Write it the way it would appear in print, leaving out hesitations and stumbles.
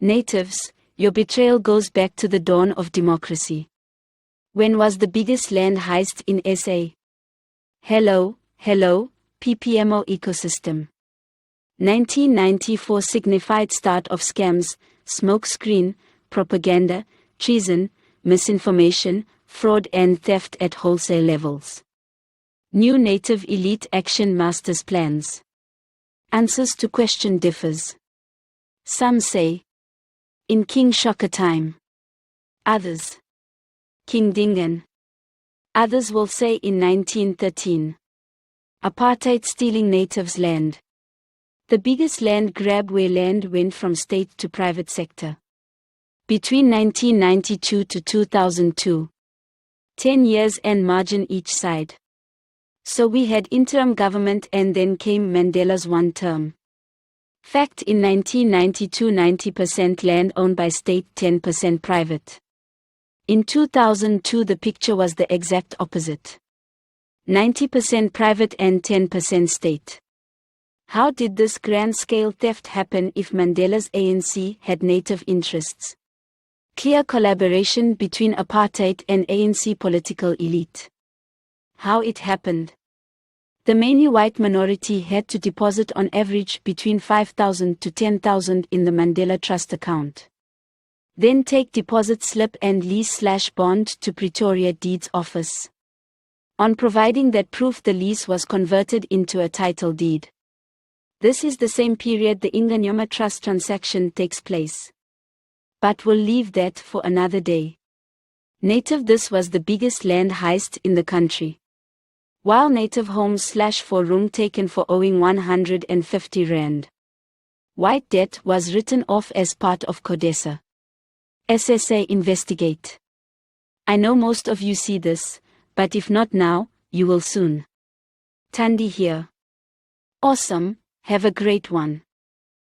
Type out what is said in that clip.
Natives, your betrayal goes back to the dawn of democracy. When was the biggest land heist in SA? Hello, PPMO ecosystem. 1994 signified start of scams, smokescreen, propaganda, treason, misinformation, fraud and theft at wholesale levels. New native elite action masters plans. Answers to question differs. Some say in King Shaka time. Others King Dingan. Others will say in 1913. Apartheid stealing natives' land. The biggest land grab where land went from state to private sector. Between 1992 to 2002. 10 years and margin each side. So we had interim government and then came Mandela's one term. Fact: in 1992 90% land owned by state, 10% private. In 2002 the picture was the exact opposite. 90% private and 10% state. How did this grand-scale theft happen if Mandela's ANC had native interests? Clear collaboration between apartheid and ANC political elite. How it happened? The mainly white minority had to deposit on average between 5,000 to 10,000 in the Mandela Trust account. Then take deposit slip and lease/bond to Pretoria Deeds Office. On providing that proof, the lease was converted into a title deed. This is the same period the Inganyoma Trust transaction takes place. But we'll leave that for another day. Native: this was the biggest land heist in the country. While native homes/4 room taken for owing 150 rand. White debt was written off as part of CODESA. SSA investigate. I know most of you see this, but if not now, you will soon. Thandi here. Awesome, have a great one.